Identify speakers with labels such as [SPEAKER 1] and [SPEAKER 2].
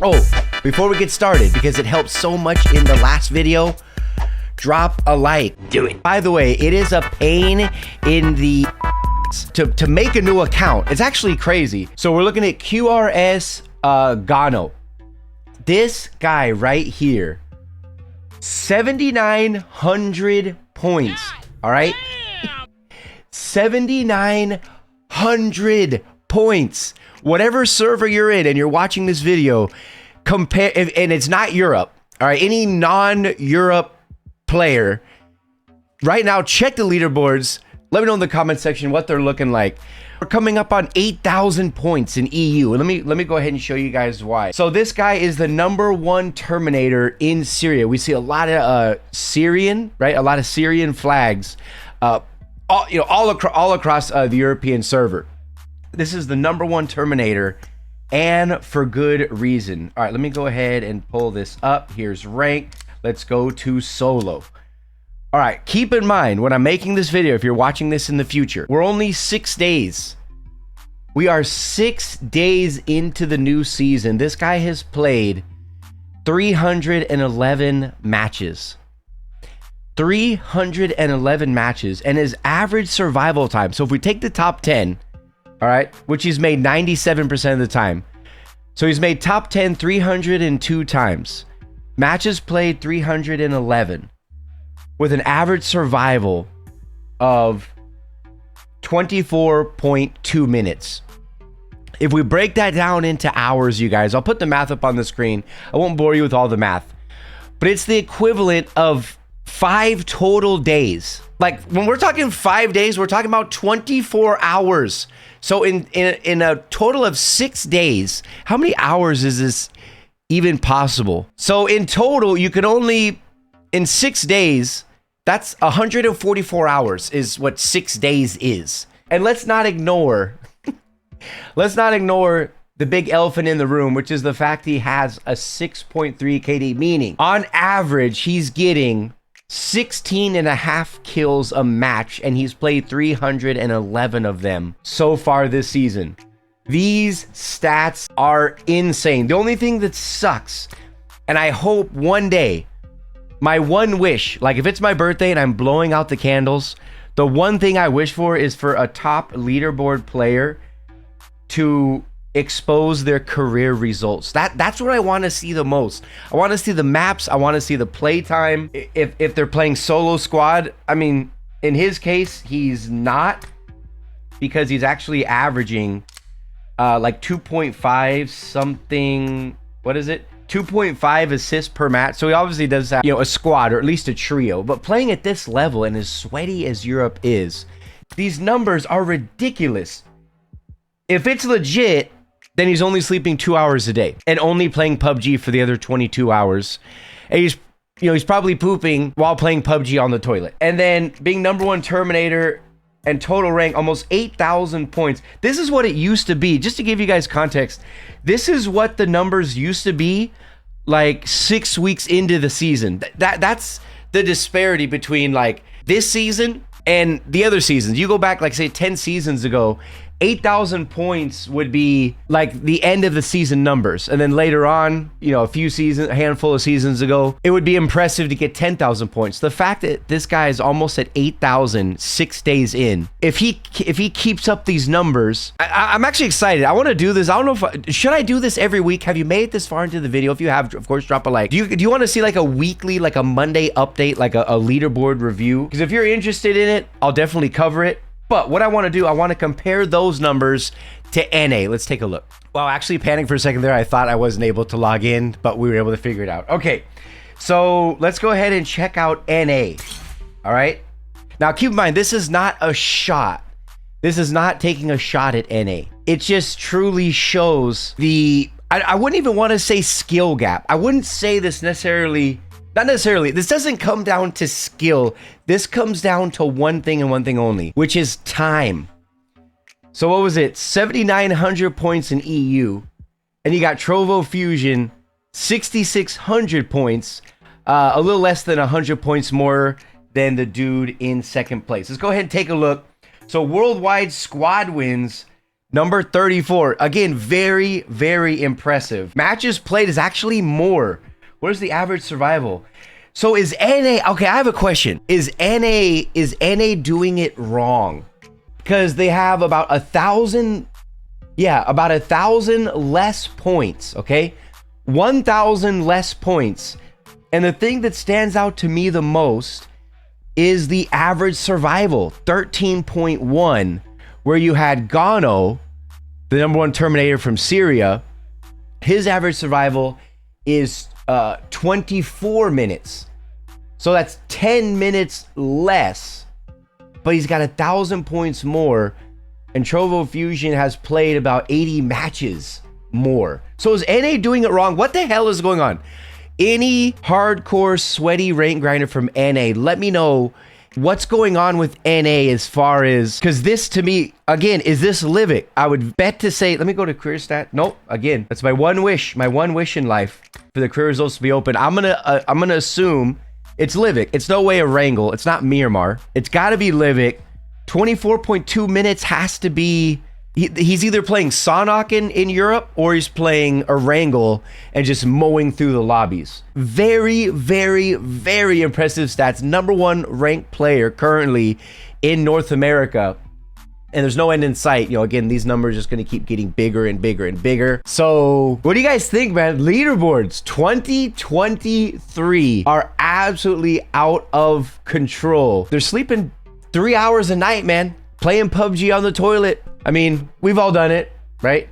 [SPEAKER 1] Oh, before we get started, because it helped so much in the last video, drop a like. Do it. By the way, it is a pain in the to make a new account. It's actually crazy. So we're looking at QRS Gano. This guy right here, 7,900 points. All right, 7,900 points. Whatever server you're in and you're watching this video, compare, and it's not Europe. All right, any non-Europe player right now, check the leaderboards. Let me know in the comment section what they're looking like. We're coming up on 8,000 points in EU. And let me go ahead and show you guys why. So this guy is the #1 Terminator in Syria. We see a lot of Syrian, right? A lot of Syrian flags, all across the European server. This is the #1 Terminator, and for good reason. All right, let me go ahead and pull this up. Here's rank. Let's go to solo. All right, keep in mind when I'm making this video, if you're watching this in the future, we're only 6 days. We are 6 days into the new season. This guy has played 311 matches. 311 matches, and his average survival time. So if we take the top 10, all right, which he's made 97% of the time. So he's made top 10 302 times. Matches played 311 with an average survival of 24.2 minutes. If we break that down into hours, you guys, I'll put the math up on the screen. I won't bore you with all the math, but it's the equivalent of 5 total days. Like when we're talking 5 days, we're talking about 24 hours. So in a total of 6 days, how many hours is this even possible? So in total, you can only, in 6 days, that's 144 hours is what 6 days is. And let's not ignore the big elephant in the room, which is the fact he has a 6.3 KD, meaning on average, he's getting 16.5 kills a match, and he's played 311 of them so far this season. These stats are insane. The only thing that sucks, and I hope one day, my one wish, like if it's my birthday and I'm blowing out the candles, the one thing I wish for is for a top leaderboard player to expose their career results. That's what I want to see the most. I want to see the maps. I want to see the play time. If they're playing solo squad, I mean, in his case, he's not, because he's actually averaging like 2.5 something. What is it? 2.5 assists per match. So he obviously does have, a squad or at least a trio. But playing at this level and as sweaty as Europe is, these numbers are ridiculous. If it's legit, then he's only sleeping 2 hours a day and only playing PUBG for the other 22 hours. And he's probably pooping while playing PUBG on the toilet. And then being #1 Terminator and total rank, almost 8,000 points. This is what it used to be. Just to give you guys context, this is what the numbers used to be like 6 weeks into the season. That's the disparity between like this season and the other seasons. You go back, like say 10 seasons ago, 8,000 points would be like the end of the season numbers. And then later on, a handful of seasons ago, it would be impressive to get 10,000 points. The fact that this guy is almost at 8,000 6 days in, if he keeps up these numbers, I'm actually excited. I want to do this. I don't know should I do this every week? Have you made it this far into the video? If you have, of course, drop a like. Do you want to see like a weekly, like a Monday update, like a leaderboard review? Because if you're interested in it, I'll definitely cover it. But what I want to do, I want to compare those numbers to NA. Let's take a look. Wow, actually panicked for a second there. I thought I wasn't able to log in, but we were able to figure it out. Okay, so let's go ahead and check out NA. All right. Now, keep in mind, this is not a shot. This is not taking a shot at NA. It just truly shows I wouldn't even want to say skill gap. I wouldn't say this necessarily. Not necessarily. This doesn't come down to skill. This comes down to one thing and one thing only, which is time. So what was it? 7,900 points in EU. And you got Trovo Fusion, 6,600 points. A little less than 100 points more than the dude in second place. Let's go ahead and take a look. So worldwide squad wins, Number 34. Again, very, very impressive. Matches played is actually more. Where's the average survival? So is NA, okay, I have a question. Is NA doing it wrong? Because they have about 1,000, yeah, about 1,000 less points, okay? 1,000 less points. And the thing that stands out to me the most is the average survival, 13.1, where you had Gano, the #1 Terminator from Syria. His average survival is 24 minutes. So that's 10 minutes less, but he's got 1,000 points more. And Trovo Fusion has played about 80 matches more. So is NA doing it wrong? What the hell is going on? Any hardcore sweaty rank grinder from NA, let me know what's going on with NA as far as, because this to me, again, is this Livic? I would bet to say, let me go to career stat. Nope, again, that's my one wish in life for the career results to be open. I'm gonna assume it's Livic. It's no way a Wrangle. It's not Miramar. It's gotta be Livic. 24.2 minutes has to be, he's either playing Sonok in Europe or he's playing a Wrangle and just mowing through the lobbies. Very, very, very impressive stats. #1 ranked player currently in North America. And there's no end in sight. You know, again, these numbers are just going to keep getting bigger and bigger and bigger. So what do you guys think, man? Leaderboards 2023 are absolutely out of control. They're sleeping 3 hours a night, man. Playing PUBG on the toilet. I mean, we've all done it, right?